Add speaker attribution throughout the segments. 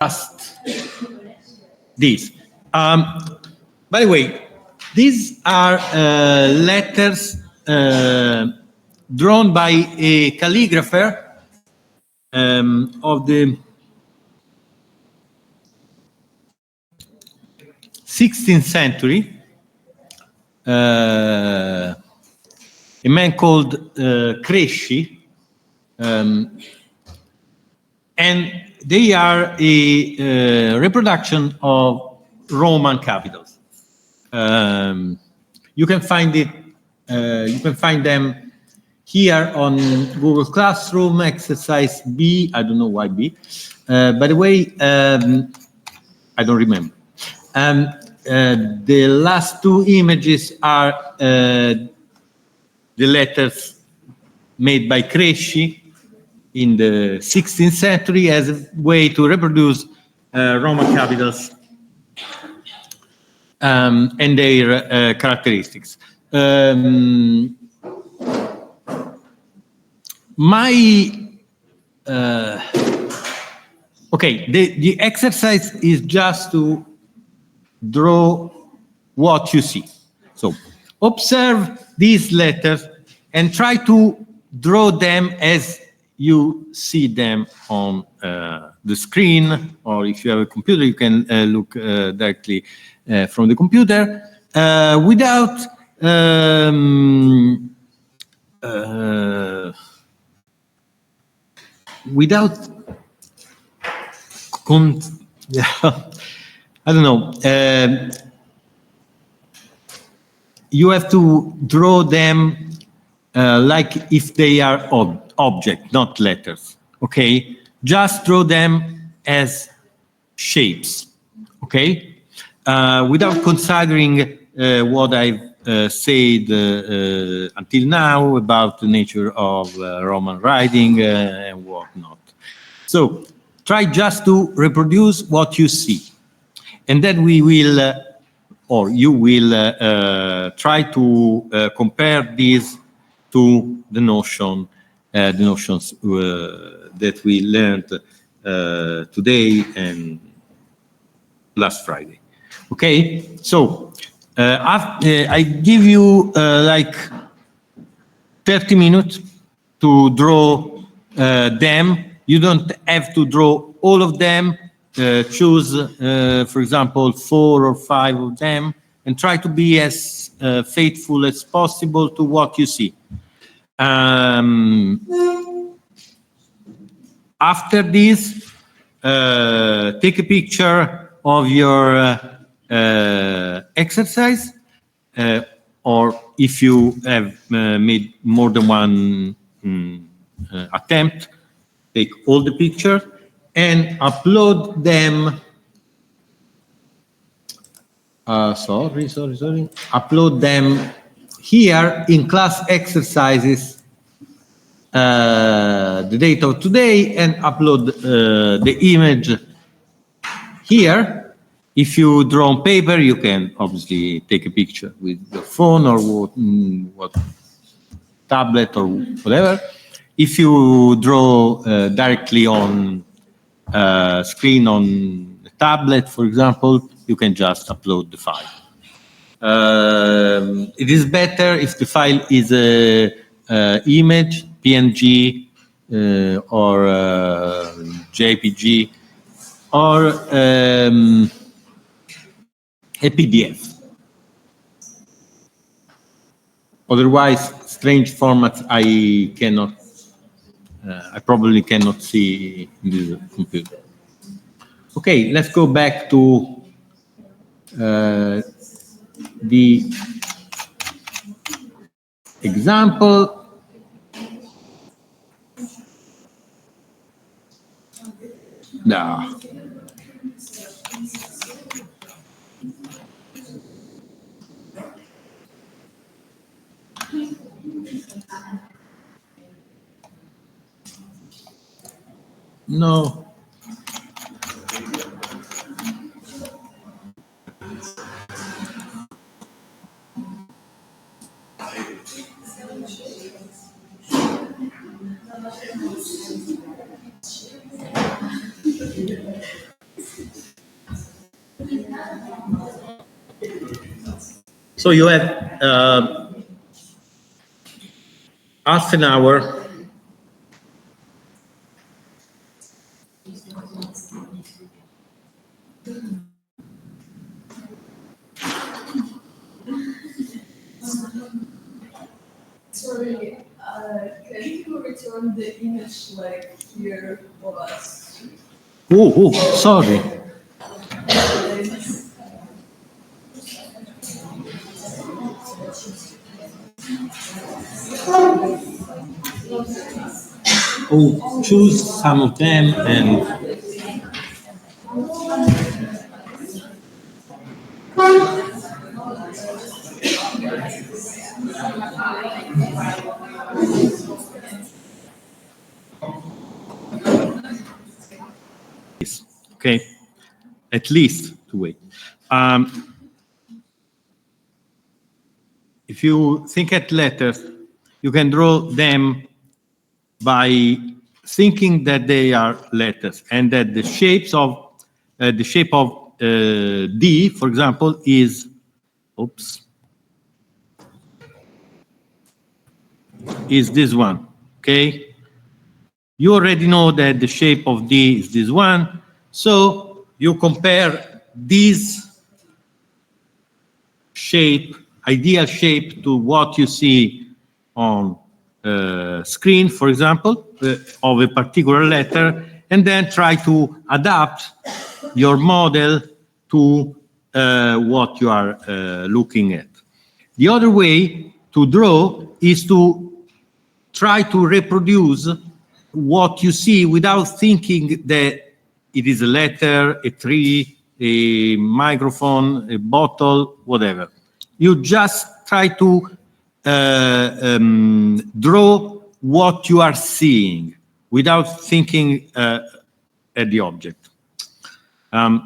Speaker 1: just this. By the way, these are letters drawn by a calligrapher of the 16th century, a man called Cresci, and they are a reproduction of Roman capitals. You can find it. You can find them here on Google Classroom, exercise B. I don't know why B. By the way, I don't remember. The last two images are the letters made by Cresci in the 16th century as a way to reproduce Roman capitals and their characteristics. Okay, the exercise is just to draw what you see. So observe these letters and try to draw them as you see them on the screen, or if you have a computer, you can look directly from the computer without I don't know. You have to draw them like if they are objects, not letters. Okay, just draw them as shapes. Okay, without considering what I've said until now about the nature of Roman writing and whatnot. So try just to reproduce what you see, and then we will, or you will, try to compare these to the notions that we learned today and last Friday. Okay, so I give you like 30 minutes to draw them. You don't have to draw all of them. Choose, for example, 4 or 5 of them, and try to be as faithful as possible to what you see. After this, take a picture of your exercise, or if you have made more than one attempt, take all the pictures and upload them. Sorry. Upload them here in class exercises, the date of today, and upload the image here. If you draw on paper, you can obviously take a picture with your phone or what tablet or whatever. If you draw directly on screen on a tablet, for example, you can just upload the file. It is better if the file is a image, PNG, or JPG, or a PDF. Otherwise, strange formats I probably cannot see in this computer. Okay, let's go back to the example. No. No. So you have half an hour.
Speaker 2: Sorry, can you return the image like here for us?
Speaker 1: Oh, sorry. Oh, choose some of them and okay, at least to wait. If you think at letters, you can draw them by thinking that they are letters and that the shape of D, for example, is this one. Okay, you already know that the shape of D is this one, so you compare this shape, ideal shape, to what you see on screen, for example, of a particular letter, and then try to adapt your model to what you are looking at. The other way to draw is to try to reproduce what you see without thinking that it is a letter, a tree, a microphone, a bottle, whatever. You just try to draw what you are seeing without thinking at the object. I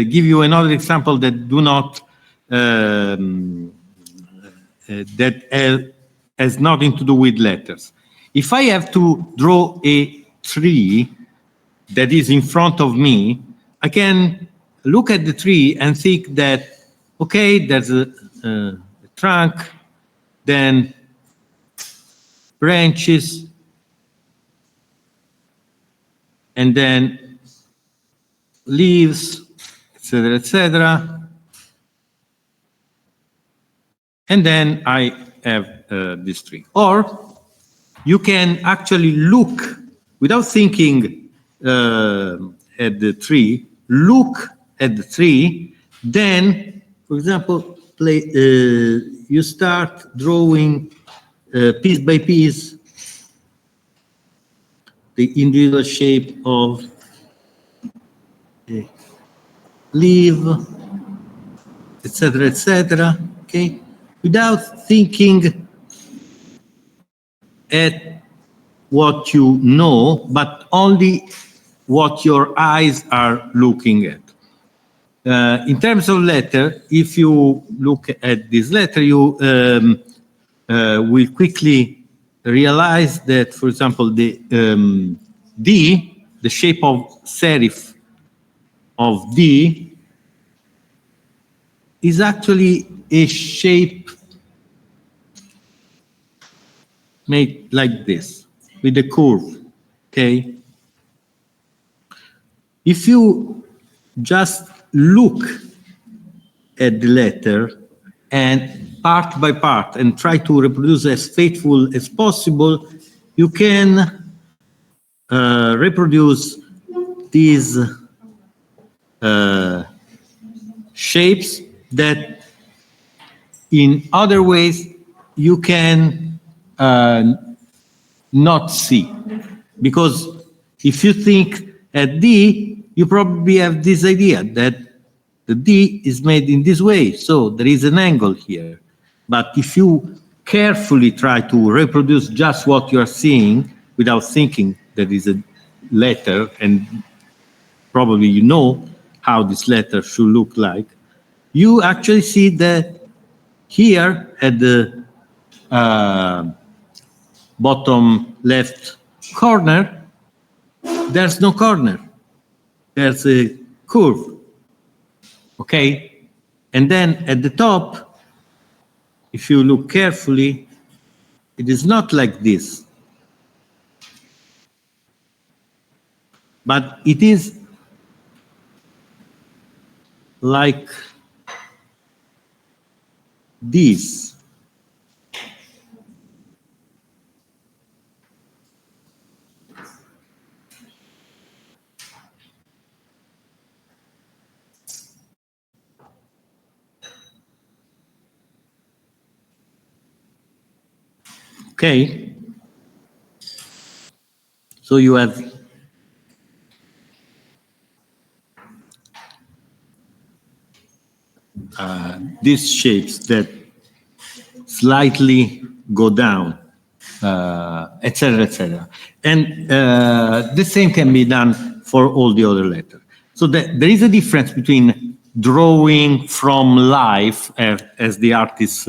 Speaker 1: give you another example that do not that has nothing to do with letters. If I have to draw a tree that is in front of me, I can look at the tree and think that, okay, there's a trunk, then branches, and then leaves, etc., etc. And then I have this tree. Or you can actually look without thinking at the tree, look at the tree, then, for example, you start drawing piece by piece the individual shape of a leaf, etc., etc., okay, without thinking at what you know, but only what your eyes are looking at. In terms of letter, if you look at this letter, you will quickly realize that, for example, the D, the shape of serif of D, is actually a shape made like this, with a curve, okay? If you just look at the letter and part by part and try to reproduce as faithful as possible, you can reproduce these shapes that in other ways you can not see. Because if you think at D, you probably have this idea that the D is made in this way, so there is an angle here. But if you carefully try to reproduce just what you are seeing without thinking that is a letter, and probably you know how this letter should look like, you actually see that here at the bottom left corner, there's no corner. There's a curve, okay? And then at the top, if you look carefully, it is not like this, but it is like this. Okay? So you have these shapes that slightly go down, etc., etc. And the same can be done for all the other letters. So there is a difference between drawing from life, as the artists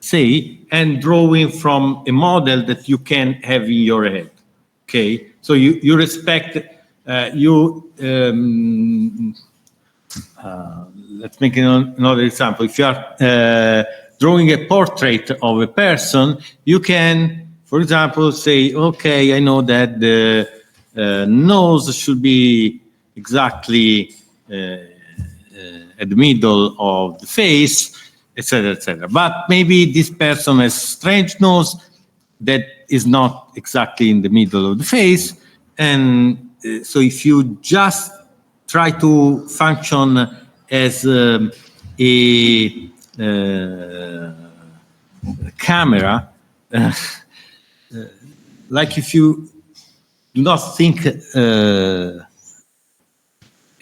Speaker 1: say, and drawing from a model that you can have in your head. Okay, so you respect let's make another example. If you are drawing a portrait of a person, you can, for example, say, okay, I know that the nose should be exactly at the middle of the face, etc., etc. But maybe this person has strange nose that is not exactly in the middle of the face, and so if you just try to function as a camera, like if you do not think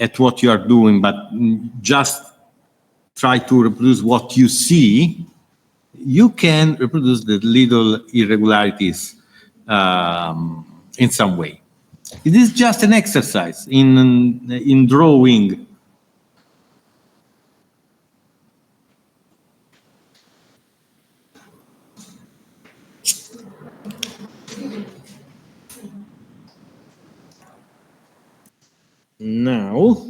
Speaker 1: at what you are doing, but just try to reproduce what you see, you can reproduce the little irregularities in some way. It is just an exercise in drawing. Now,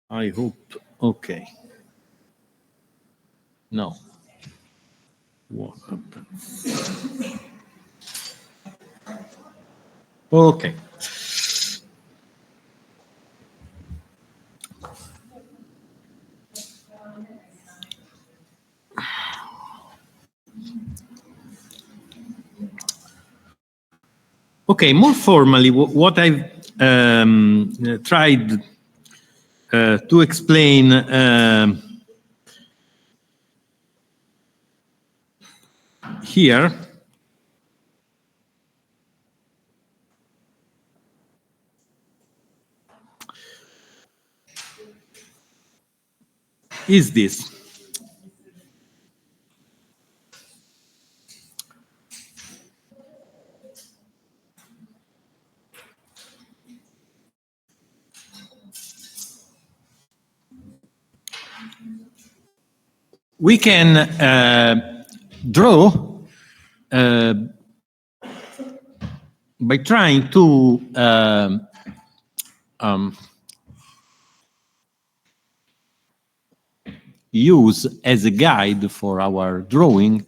Speaker 1: I hope, okay. No. What happened? Okay. Okay, more formally, what I've tried to explain here is this. We can draw by trying to use as a guide for our drawing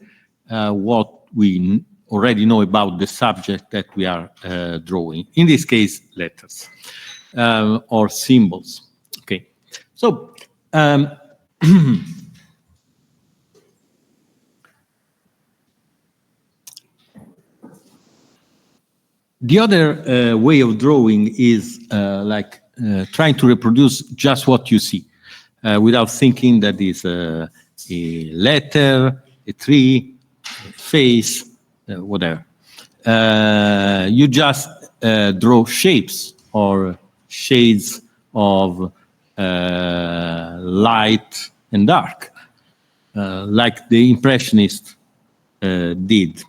Speaker 1: what we already know about the subject that we are drawing. In this case, letters or symbols. Okay, so the other way of drawing is like trying to reproduce just what you see without thinking that is a letter, a tree, a face, whatever. You just draw shapes or shades of light and dark, like the Impressionists did.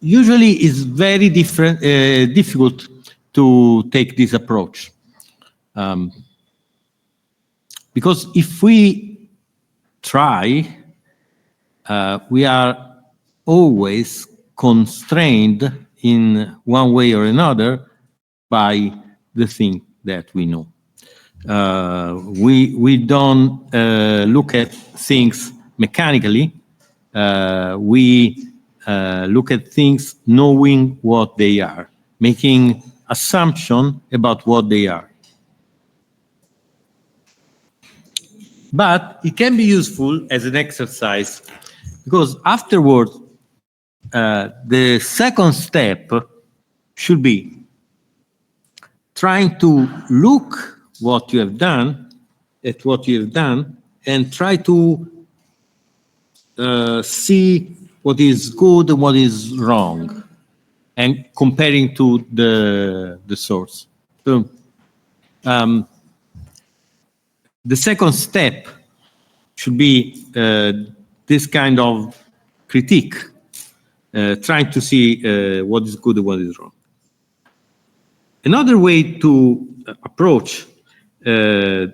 Speaker 1: Usually it's very difficult to take this approach. Because if we try, we are always constrained in one way or another by the thing that we know. We don't look at things mechanically. We look at things knowing what they are, making assumption about what they are. But it can be useful as an exercise because afterwards, the second step should be trying to look what you have done, at what you have done, and try to see what is good and what is wrong, and comparing to the source. So, the second step should be this kind of critique, trying to see what is good and what is wrong. Another way to approach the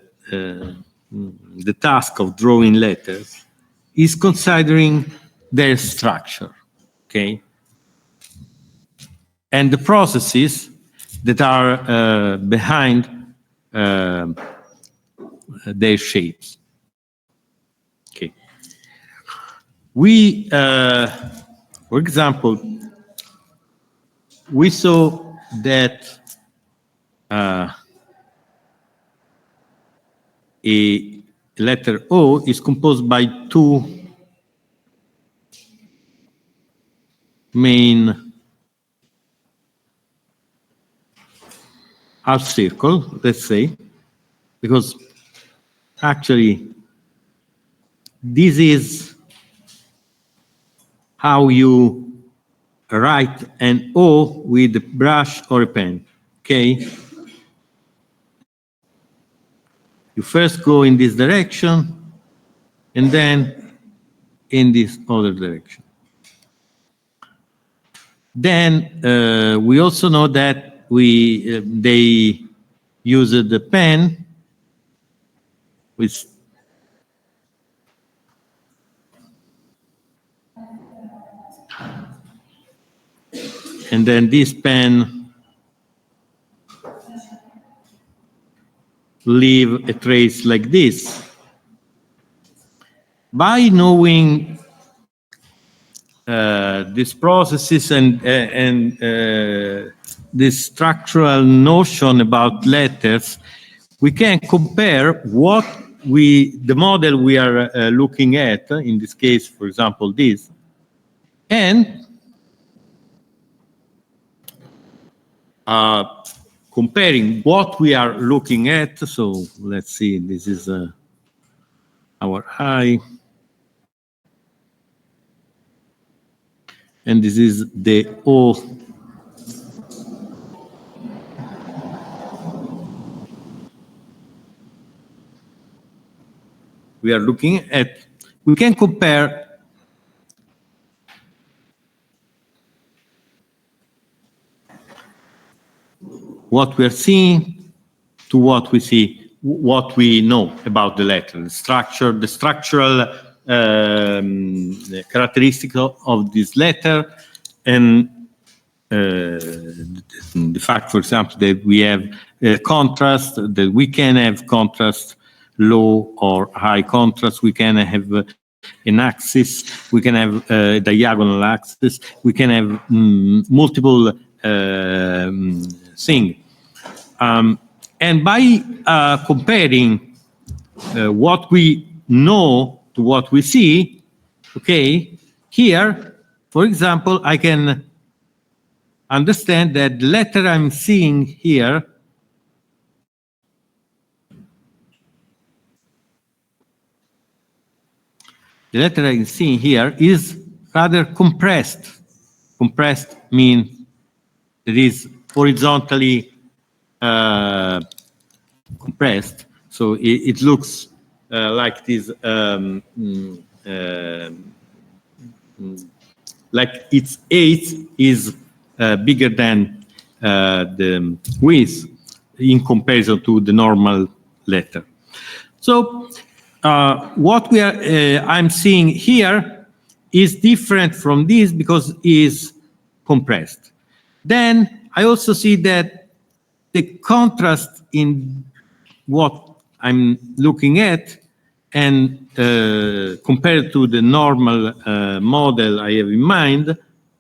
Speaker 1: task of drawing letters is considering their structure, okay? And the processes that are behind their shapes. Okay. We, for example, we saw that a letter O is composed by two main half circle, let's say, because actually this is how you write an O with a brush or a pen, okay? You first go in this direction and then in this other direction. Then we also know that they used the pen with and then this pen leave a trace like this. By knowing these processes and this structural notion about letters, we can compare what the model we are looking at, in this case, for example, this, and comparing what we are looking at. So let's see, this is our eye. And this is the O. We are looking at, we can compare what we are seeing to what we see, what we know about the letter, the structure, the structural characteristic of this letter, and the fact, for example, that we have contrast, that we can have contrast, low or high contrast, we can have an axis, we can have a diagonal axis, we can have multiple things. And by comparing what we know to what we see, okay, here, for example, I can understand that the letter I'm seeing here is rather compressed. Compressed means it is horizontally compressed, so it looks like this, like its height is bigger than the width in comparison to the normal letter. So what I'm seeing here is different from this because it is compressed. Then I also see that the contrast in what I'm looking at and compared to the normal model I have in mind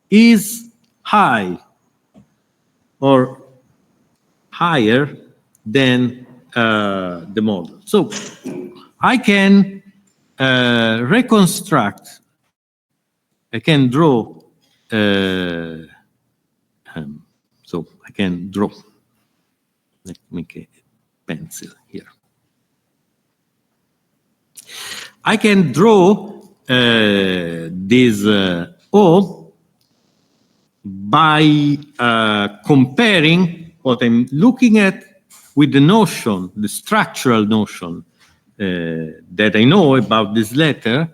Speaker 1: is high or higher than the model. So I can reconstruct, I can draw, so I can draw. Let's make a pencil here. I can draw this O by comparing what I'm looking at with the notion, the structural notion that I know about this letter.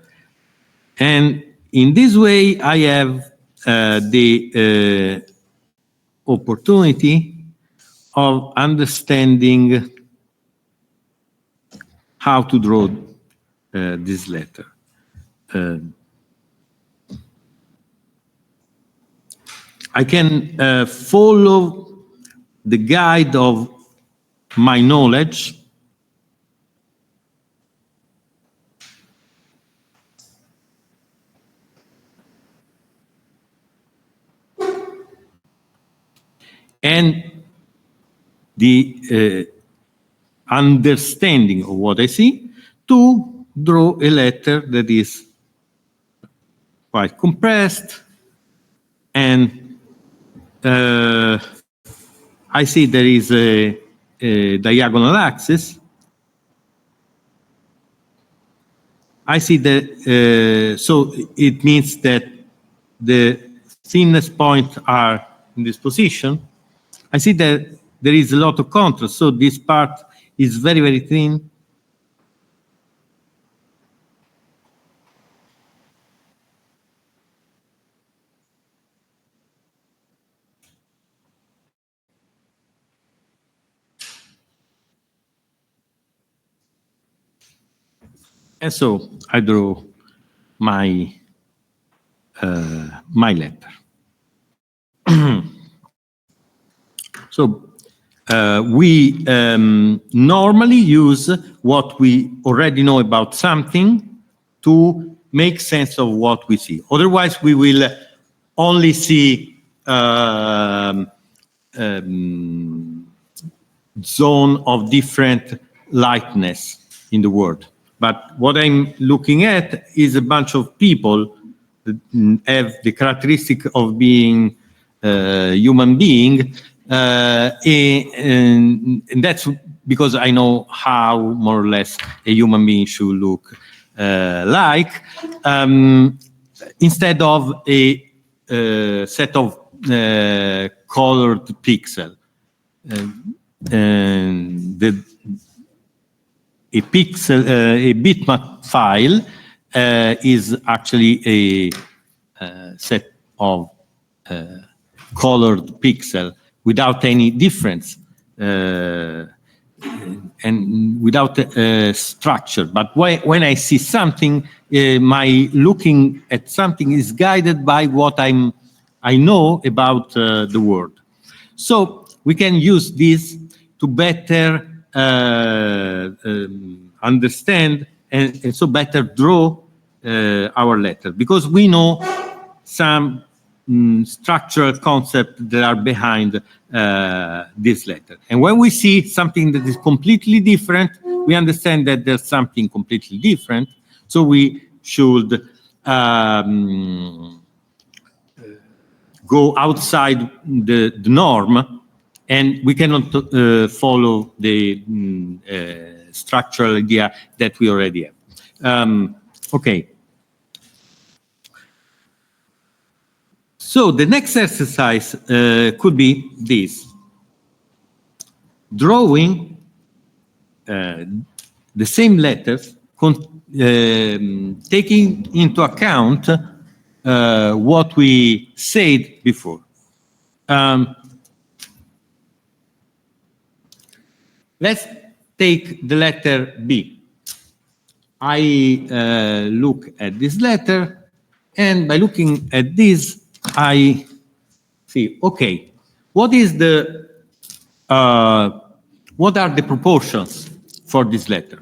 Speaker 1: And in this way, I have the opportunity of understanding how to draw this letter. I can follow the guide of my knowledge and the understanding of what I see to draw a letter that is quite compressed, and I see there is a diagonal axis. I see that, so it means that the thinness points are in this position. I see that there is a lot of contrast, so this part is very, very thin. And so I draw my my letter. So we normally use what we already know about something to make sense of what we see. Otherwise, we will only see zone of different lightness in the world. But what I'm looking at is a bunch of people that have the characteristic of being human being, and that's because I know how more or less a human being should look like, instead of a set of colored pixels. A pixel, a bitmap file is actually a set of colored pixel without any difference and without structure. But when I see something, my looking at something is guided by what I know about the world. So we can use this to better understand and so better draw our letter, because we know some structural concepts that are behind this letter. And when we see something that is completely different, we understand that there's something completely different. So we should go outside the norm, and we cannot follow the structural idea that we already have. Okay. So the next exercise could be this. Drawing the same letters, taking into account what we said before. Let's take the letter B. I look at this letter, and by looking at this, I see, okay, what is the what are the proportions for this letter?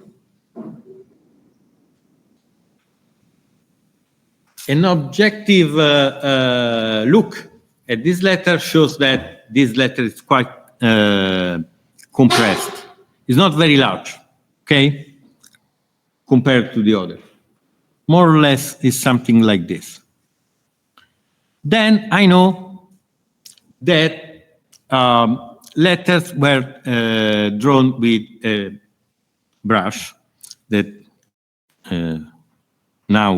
Speaker 1: An objective look at this letter shows that this letter is quite compressed. It's not very large, okay, compared to the other. More or less is something like this. Then I know that letters were drawn with a brush that now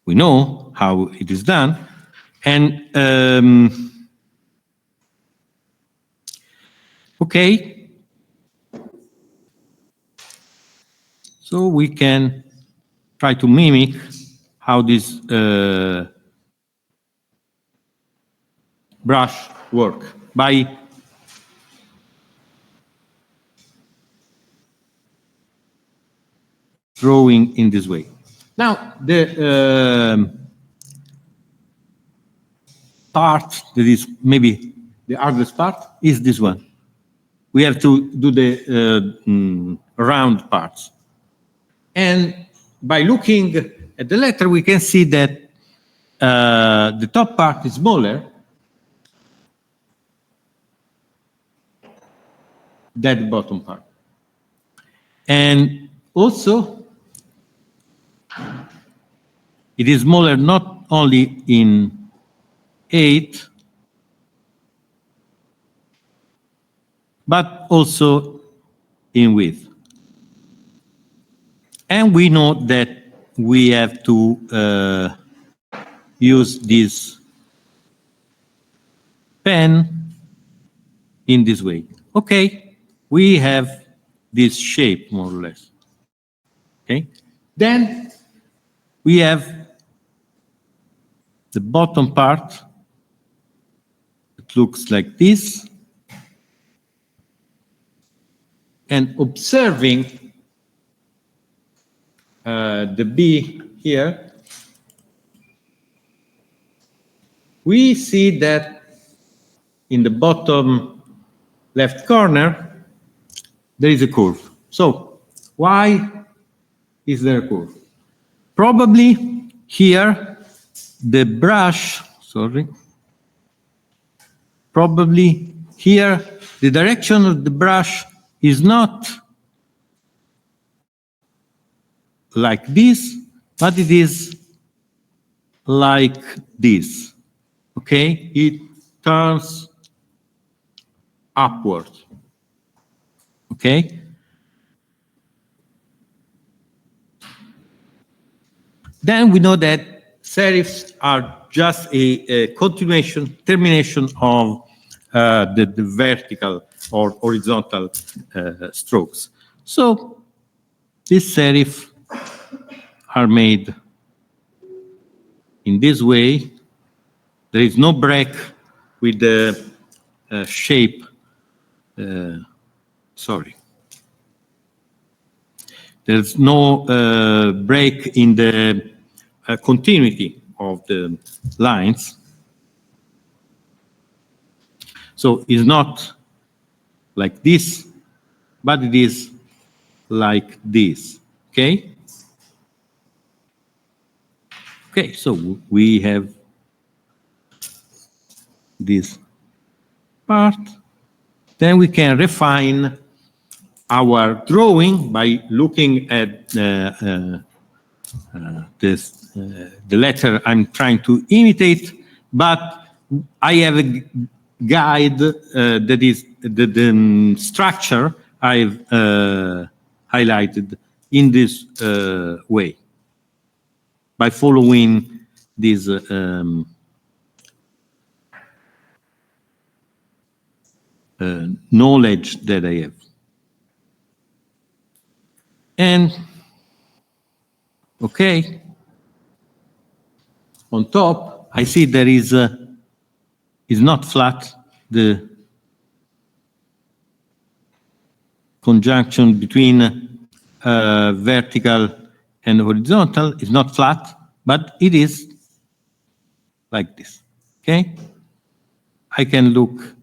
Speaker 1: we know how it is done. And okay, so we can try to mimic how this brush work by drawing in this way. Now, the part that is maybe the hardest part is this one. We have to do the round parts. And by looking at the letter, we can see that the top part is smaller than the bottom part. And also, it is smaller not only in height, but also in width. And we know that we have to use this pen in this way. Okay, we have this shape more or less. Okay, then we have the bottom part. It looks like this. And observing the B here, we see that in the bottom left corner, there is a curve. So why is there a curve? Probably here, the brush, probably here, the direction of the brush is not like this, but it is like this, okay? It turns upward, okay? Then we know that serifs are just a continuation, termination of the vertical or horizontal strokes. So these serifs are made in this way. There is no break with the shape, There's no break in the continuity of the lines. So it's not like this, but it is like this, okay? Okay, so we have this part. Then we can refine our drawing by looking at the letter I'm trying to imitate, but I have a guide that is the structure I've highlighted in this way by following this knowledge that I have. And okay, on top, I see there is not flat. The conjunction between vertical and horizontal is not flat, but it is like this, okay? I can look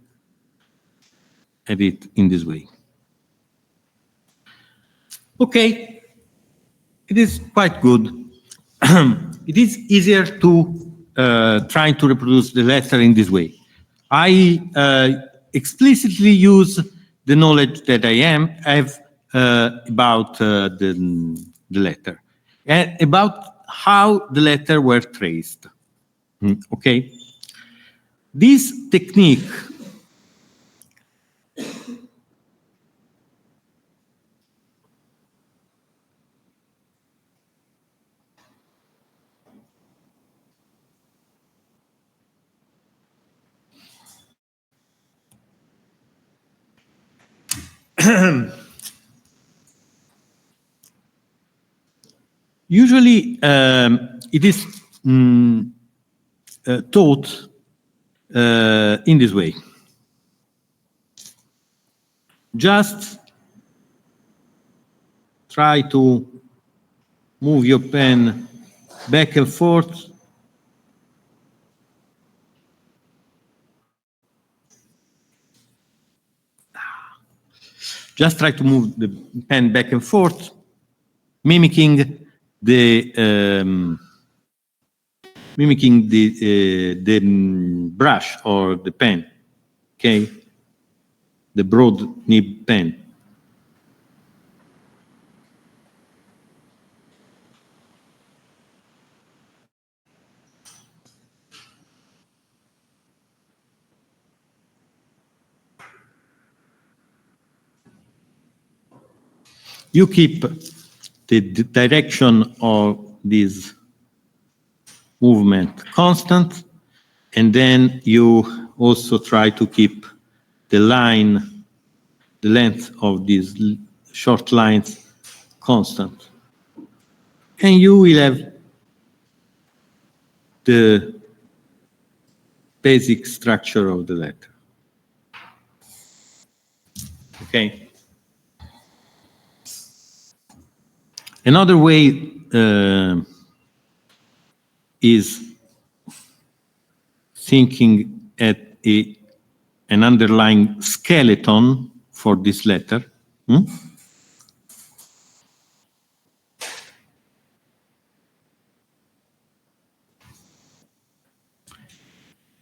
Speaker 1: at it in this way. Okay, it is quite good. It is easier to try to reproduce the letter in this way. I explicitly use the knowledge that I have about the letter and about how the letter were traced. Okay, this technique usually it is taught in this way. Just try to move your pen back and forth. Just try to move the pen back and forth, mimicking the brush or the pen. Okay, the broad nib pen. You keep the direction of this movement constant, and then you also try to keep the line, the length of these short lines constant. And you will have the basic structure of the letter. Okay. Another way is thinking at an underlying skeleton for this letter.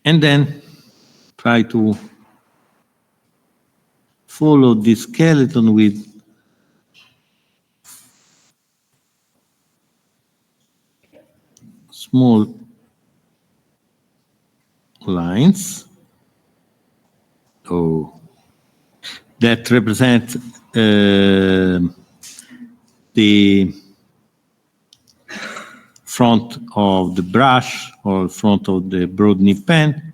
Speaker 1: And then try to follow this skeleton with small lines. That represent the front of the brush or front of the broad nib pen.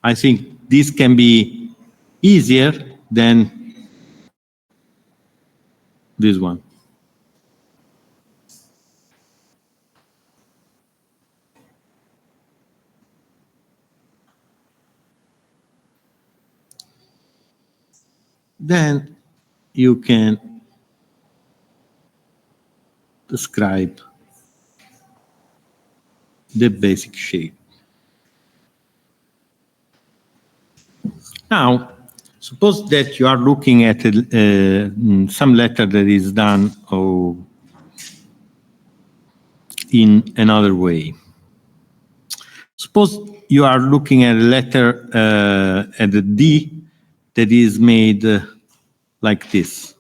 Speaker 1: I think this can be easier than this one. Then you can describe the basic shape. Now, suppose that you are looking at some letter that is done in another way. Suppose you are looking at a letter at the D that is made like this.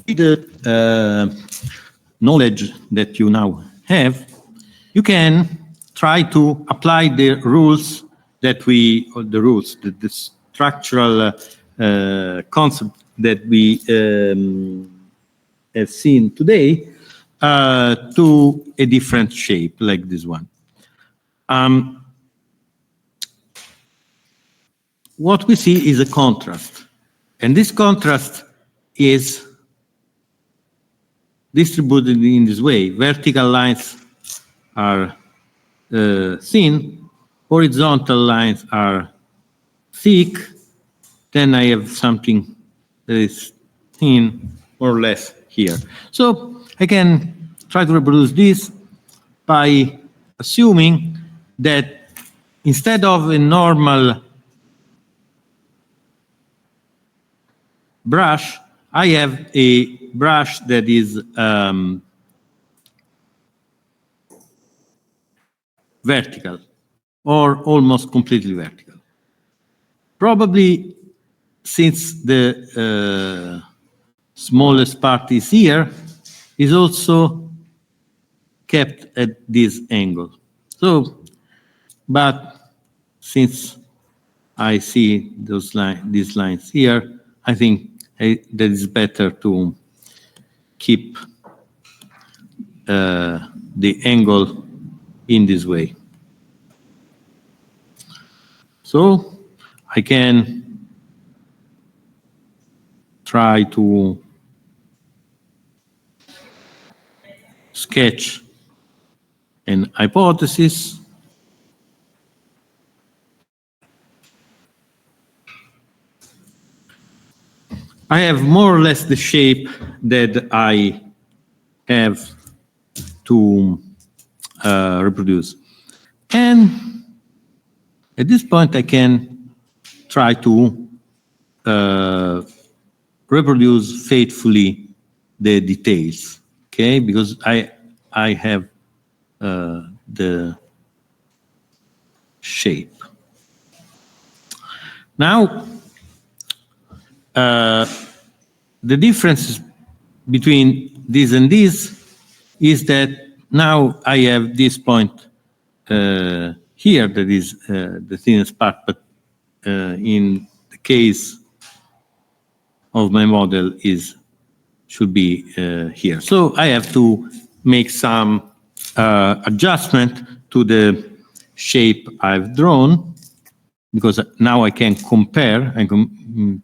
Speaker 1: The knowledge that you now have, you can try to apply the rules that the structural concept that we have seen today to a different shape like this one. What we see is a contrast, and this contrast is distributed in this way. Vertical lines are thin, horizontal lines are thick, then I have something that is thin, more or less here. So I can try to reproduce this by assuming that instead of a normal brush, I have a brush that is vertical or almost completely vertical. Probably since the smallest part is here, is also kept at this angle. So, but since I see these lines here, I think that it's better to keep the angle in this way. So I can try to sketch an hypothesis. I have more or less the shape that I have to reproduce. And at this point, I can try to reproduce faithfully the details, okay? Because I have the shape. Now, the difference between this and this is that now I have this point here that is the thinnest part, but in the case of my model should be here. So I have to make some adjustment to the shape I've drawn, because now I can compare, I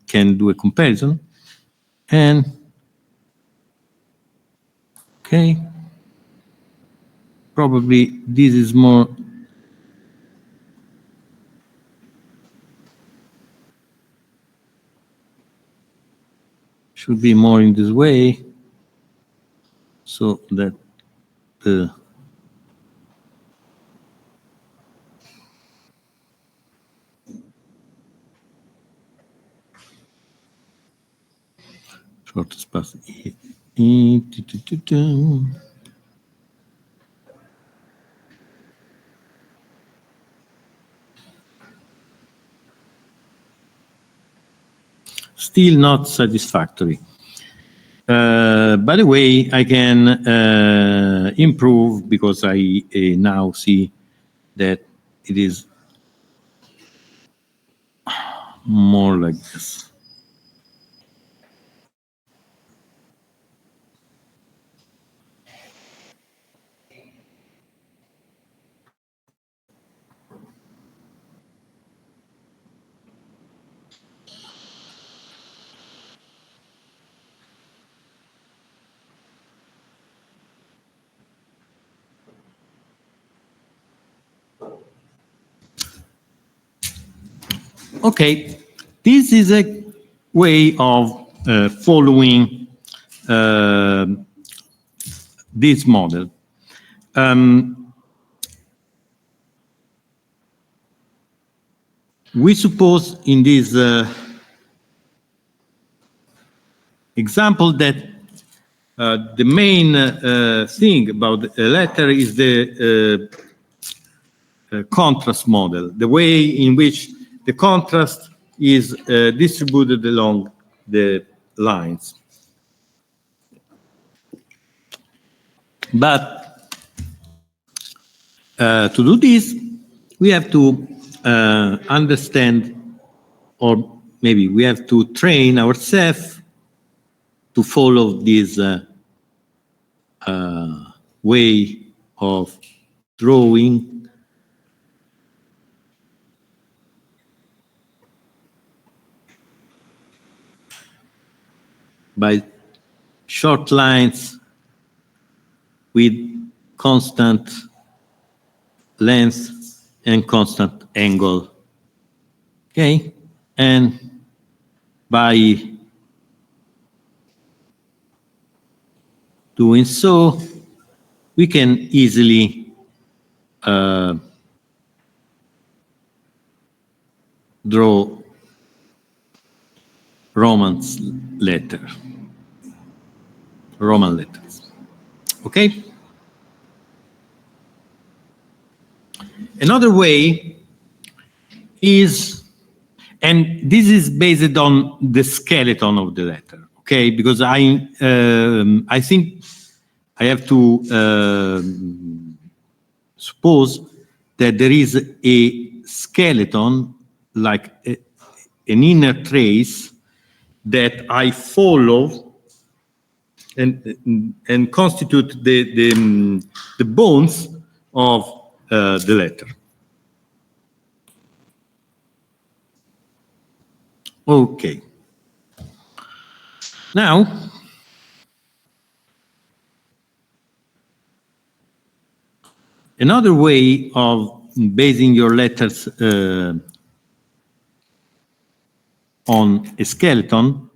Speaker 1: can do a comparison. And okay, probably this is more should be more in this way, so that the shortest path. Still not satisfactory. By the way, I can improve because I now see that it is more like this. Okay, this is a way of following this model. We suppose in this example that the main thing about a letter is the contrast model, the way in which the contrast is distributed along the lines. But to do this, we have to understand, or maybe we have to train ourselves to follow this way of drawing. by short lines with constant length and constant angle. Okay, and by doing so, we can easily draw Roman letters. Okay? Another way is, and this is based on the skeleton of the letter, okay? Because I think I have to suppose that there is a skeleton, like an inner trace that I follow and constitute the bones of the letter. Okay. Now, another way of basing your letters on a skeleton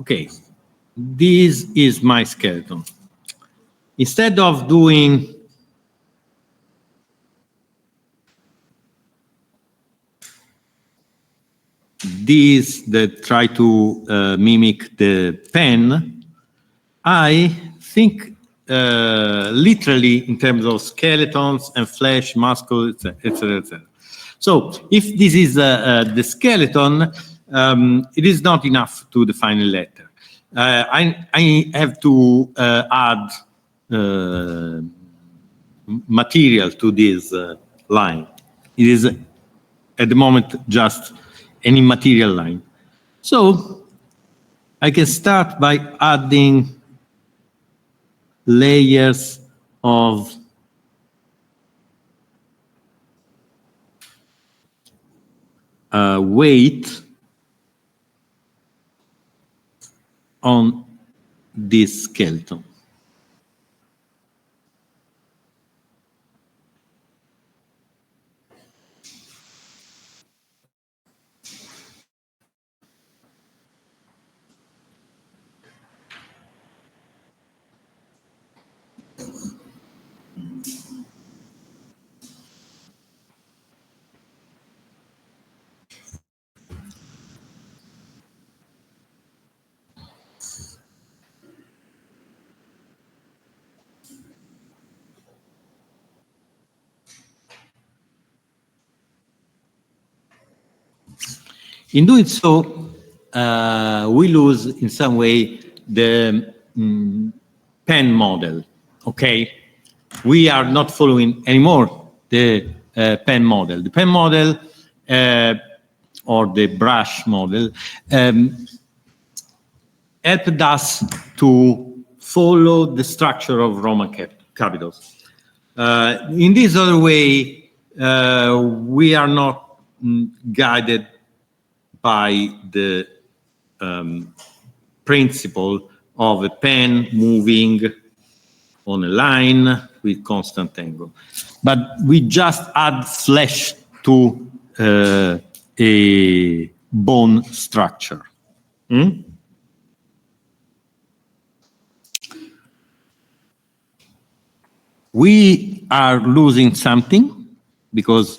Speaker 1: okay, this is my skeleton. Instead of doing these that try to mimic the pen, I think literally in terms of skeletons and flesh, muscle, etc., etc. So if this is the skeleton, it is not enough to define a letter. I have to add material to this line. It is at the moment just an immaterial line. So I can start by adding layers of weight on this skeleton. In doing so, we lose in some way the pen model, okay? We are not following anymore the pen model. The pen model or the brush model helped us to follow the structure of Roman capitals. In this other way, we are not guided by the principle of a pen moving on a line with constant angle. But we just add flesh to a bone structure. We are losing something because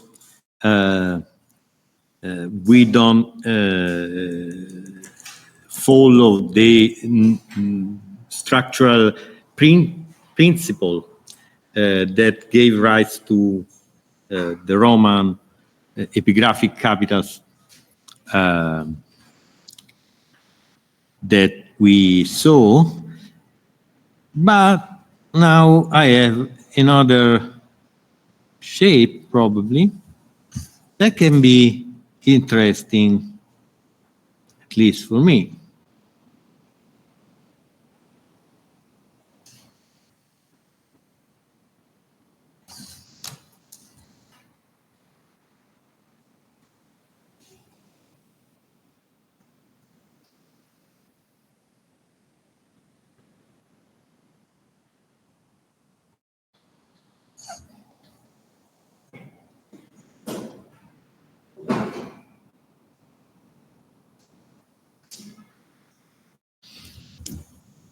Speaker 1: we don't follow the structural principle that gave rise to the Roman epigraphic capitals that we saw. But now I have another shape, probably, that can be interesting, at least for me.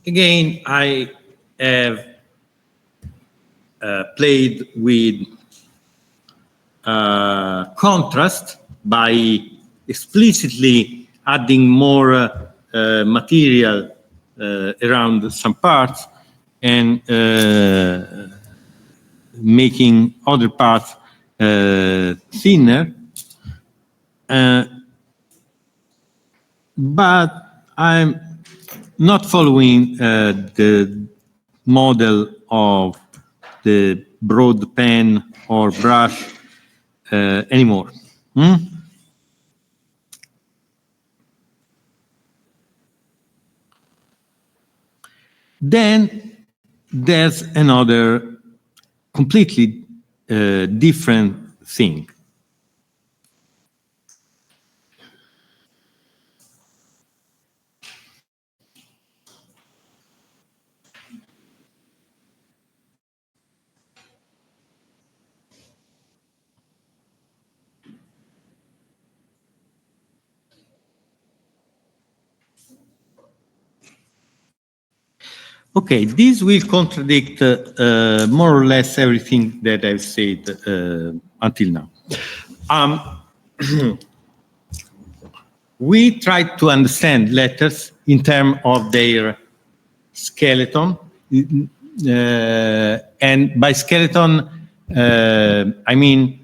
Speaker 1: Again, I have played with contrast by explicitly adding more material around some parts and making other parts thinner. But I'm not following the model of the broad pen or brush anymore. Then there's another completely different thing. Okay, this will contradict more or less everything that I've said until now. We try to understand letters in terms of their skeleton, and by skeleton, I mean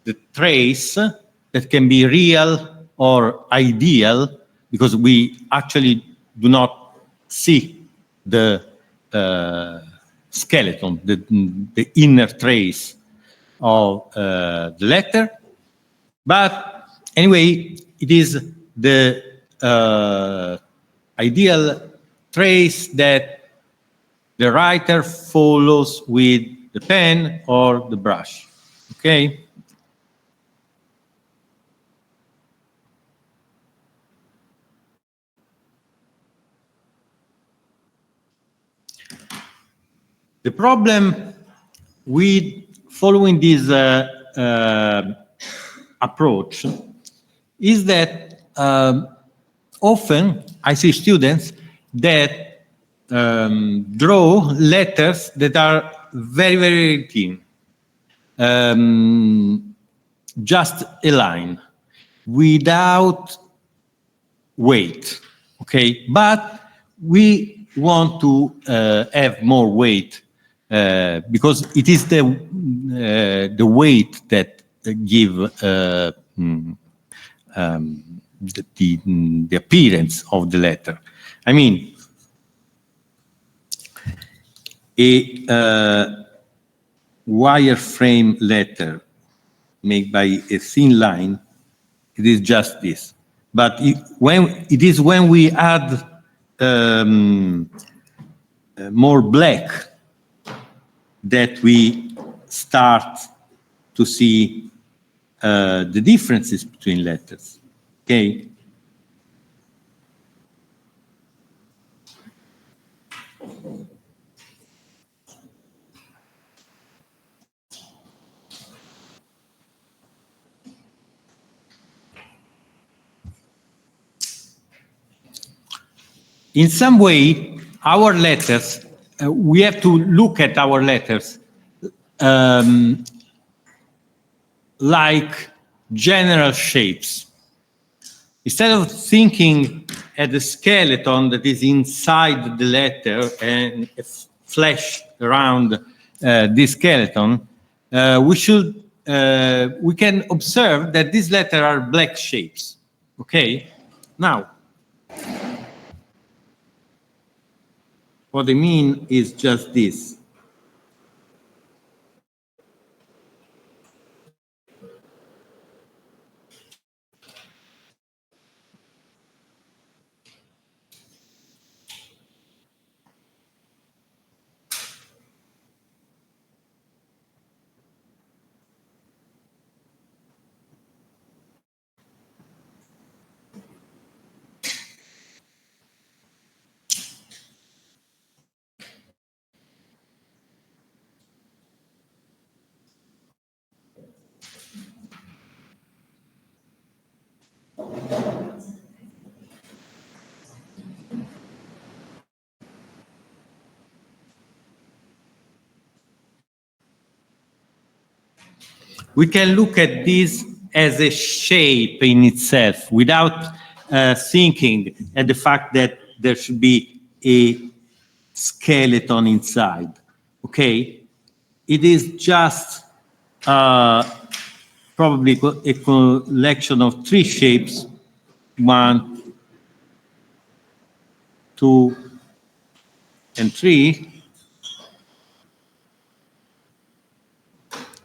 Speaker 1: the trace that can be real or ideal, because we actually do not see the skeleton, the inner trace of the letter. But anyway, it is the ideal trace that the writer follows with the pen or the brush. Okay? The problem with following this approach is that often I see students that draw letters that are very, very thin. Just a line without weight, okay? But we want to have more weight because it is the weight that give the appearance of the letter. I mean, a wireframe letter made by a thin line, it is just this. But when we add more black that we start to see the differences between letters. Okay. In some way, our letters, we have to look at our letters like general shapes. Instead of thinking at the skeleton that is inside the letter and flesh around this skeleton, we can observe that these letters are black shapes. Okay? Now, what I mean is just this. we can look at this as a shape in itself without thinking at the fact that there should be a skeleton inside, okay? It is just probably a collection of three shapes, 1, 2, and 3,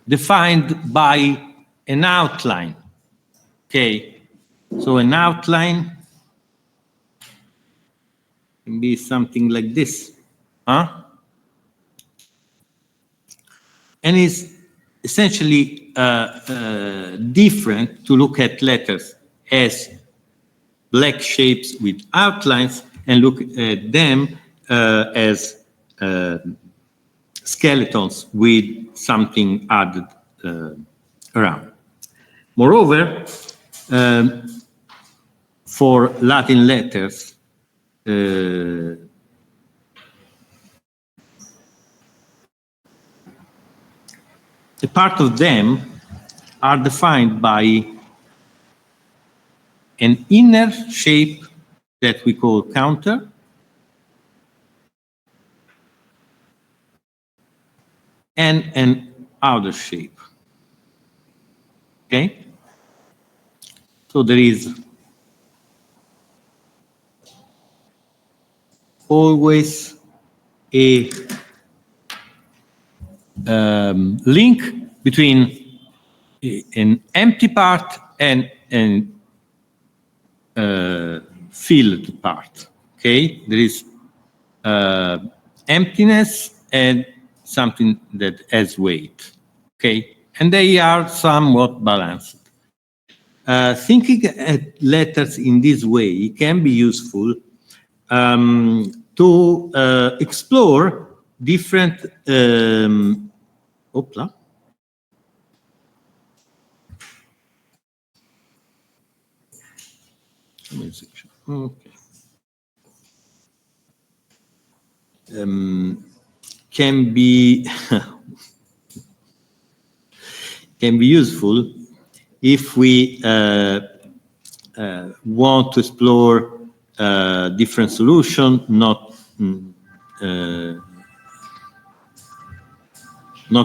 Speaker 1: defined by an outline, okay? So an outline can be something like this, huh? And it's essentially different to look at letters as black shapes with outlines and look at them as skeletons with something added around. Moreover, for Latin letters, a part of them are defined by an inner shape that we call counter, and an outer shape. Okay? So there is always a link between an empty part and an filled part. Okay? There is emptiness and something that has weight. Okay? And they are somewhat balanced. Thinking at letters in this way can be useful to explore different opla. Okay. Can be can be useful if we want to explore different solution, not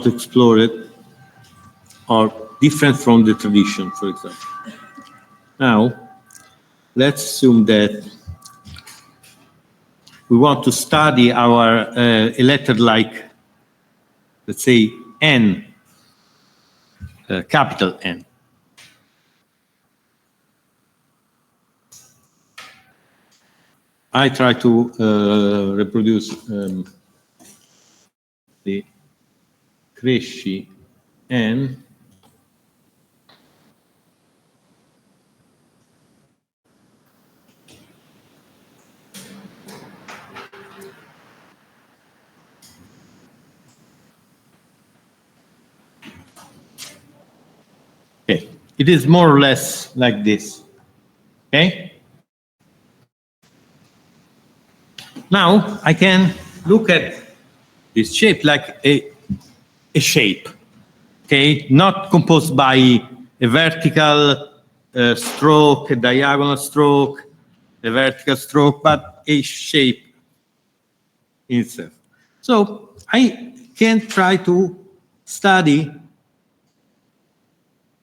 Speaker 1: explore it, or different from the tradition, for example. Now, let's assume that we want to study our a letter like, let's say, N, capital N. I try to reproduce the Cresci N. Okay, it is more or less like this. Okay. Now I can look at this shape like a shape. Okay, not composed by a vertical stroke, a diagonal stroke, a vertical stroke, but a shape itself. So I can try to study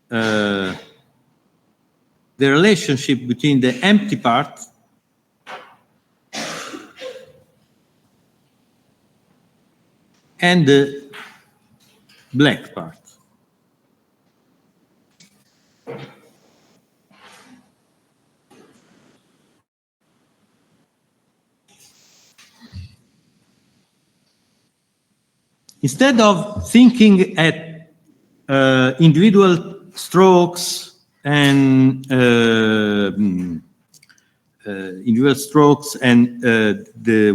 Speaker 1: the relationship between the empty part and the black part. Instead of thinking at individual strokes and the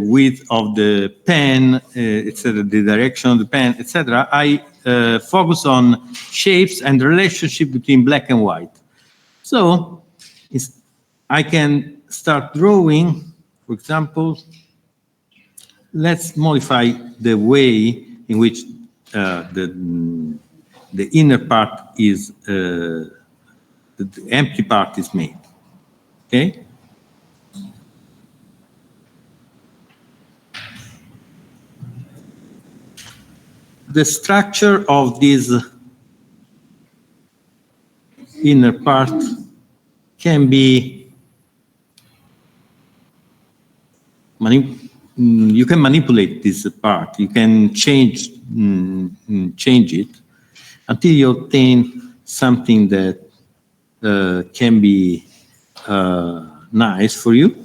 Speaker 1: width of the pen, etc., the direction of the pen, etc., I focus on shapes and the relationship between black and white. So I can start drawing, for example. Let's modify the way in which the the inner part is, the empty part is made. Okay? The structure of this inner part can be you can manipulate this part. You can change it until you obtain something that can be nice for you.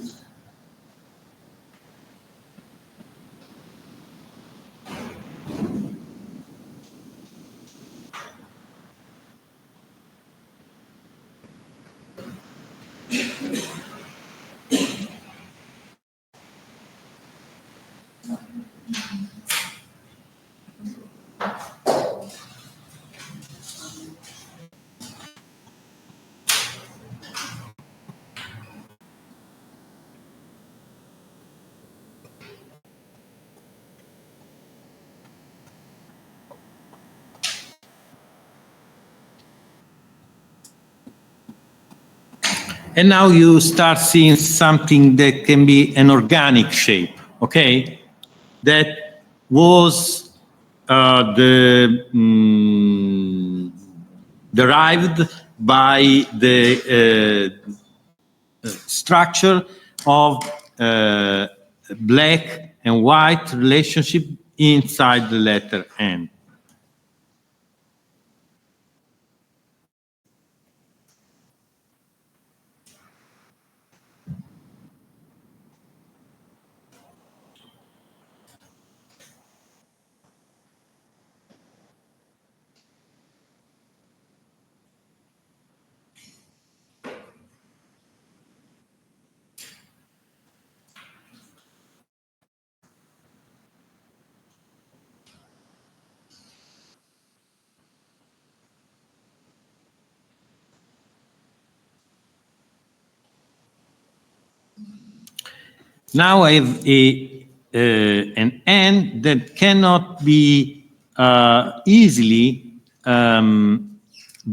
Speaker 1: And now you start seeing something that can be an organic shape, okay? That was derived by the structure of black and white relationship inside the letter N. Now I have an N that cannot be easily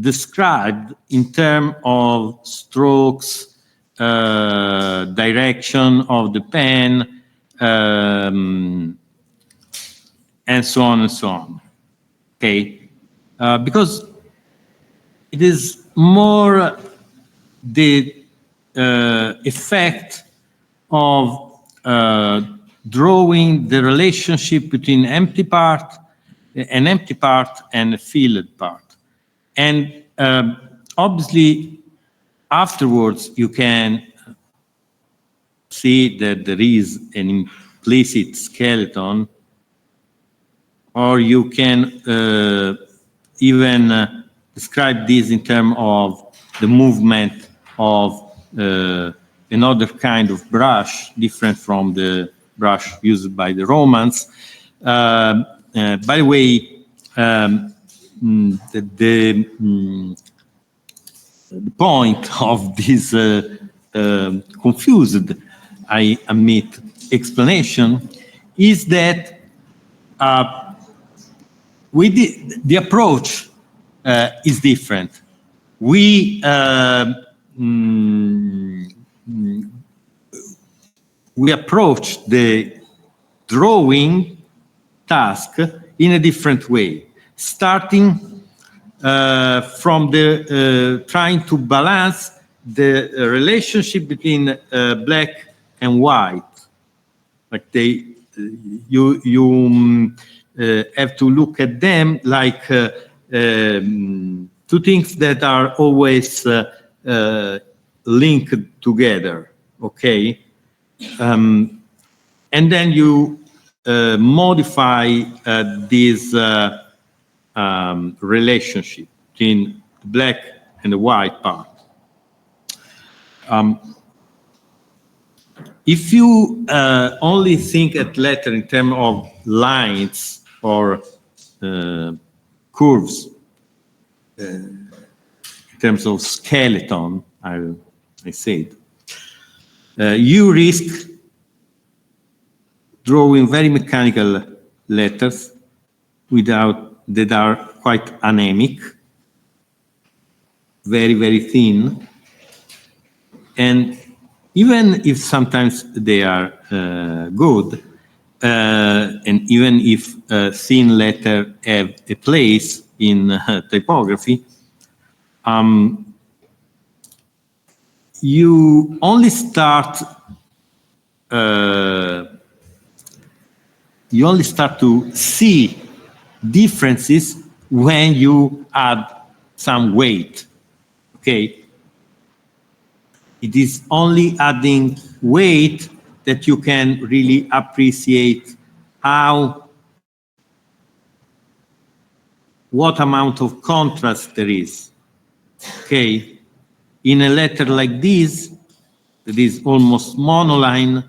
Speaker 1: described in terms of strokes, direction of the pen, and so on and so on. Okay, because it is more the effect of drawing the relationship between an empty part and a filled part. And obviously, afterwards, you can see that there is an implicit skeleton, or you can even describe this in terms of the movement of another kind of brush, different from the brush used by the Romans. By the way, the point of this confused, I admit, explanation is that the approach is different. We approach the drawing task in a different way, starting from the trying to balance the relationship between black and white. Like you have to look at them like two things that are always linked together, okay? And then you modify this relationship between the black and the white part. If you only think at letter in terms of lines or curves, in terms of skeleton, I said, you risk drawing very mechanical letters that are quite anemic, very, very thin. And even if sometimes they are good, and even if thin letter have a place in typography, you only start to see differences when you add some weight. Okay, it is only adding weight that you can really appreciate what amount of contrast there is. Okay, in a letter like this, that is almost monoline,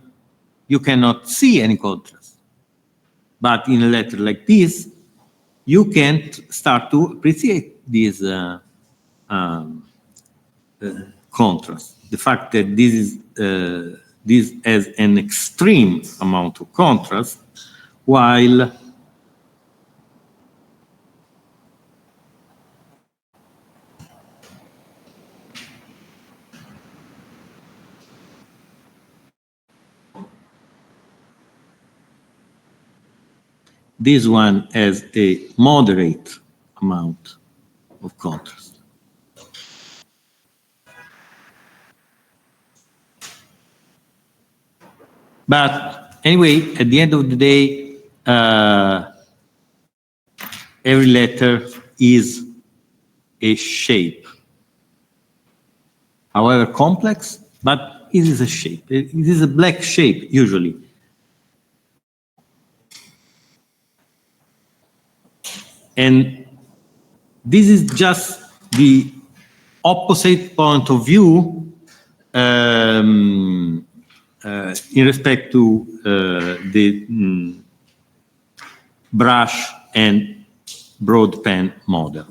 Speaker 1: you cannot see any contrast. But in a letter like this, you can start to appreciate this contrast. The fact that this has an extreme amount of contrast, while this one has a moderate amount of contrast. But anyway, at the end of the day, every letter is a shape, however complex, but it is a shape. It is a black shape, usually. And this is just the opposite point of view in respect to the brush and broad pen model.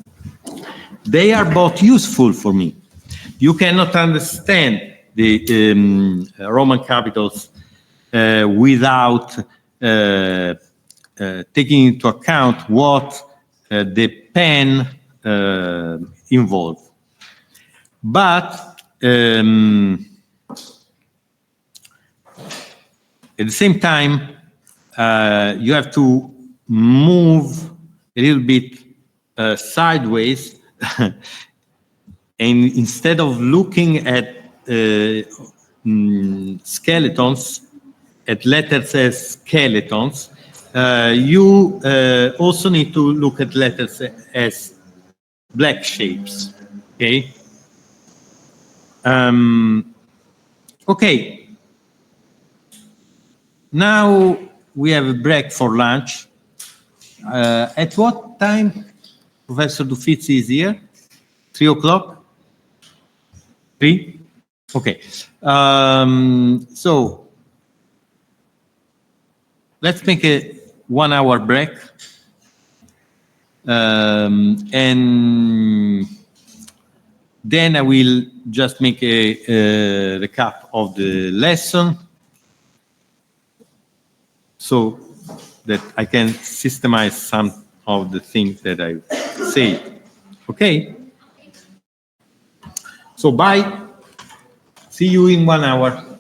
Speaker 1: They are both useful for me. You cannot understand the Roman capitals without taking into account what the pen involves. But at the same time, you have to move a little bit sideways, and instead of looking at skeletons, at letters as skeletons, you also need to look at letters as black shapes. Okay. Okay. Now we have a break for lunch. At what time Professor Duffizi is here? 3 o'clock? 3? Okay. So let's make a 1 hour break. And then I will just make a recap of the lesson so that I can systemize some of the things that I say. Okay? So bye. See you in 1 hour.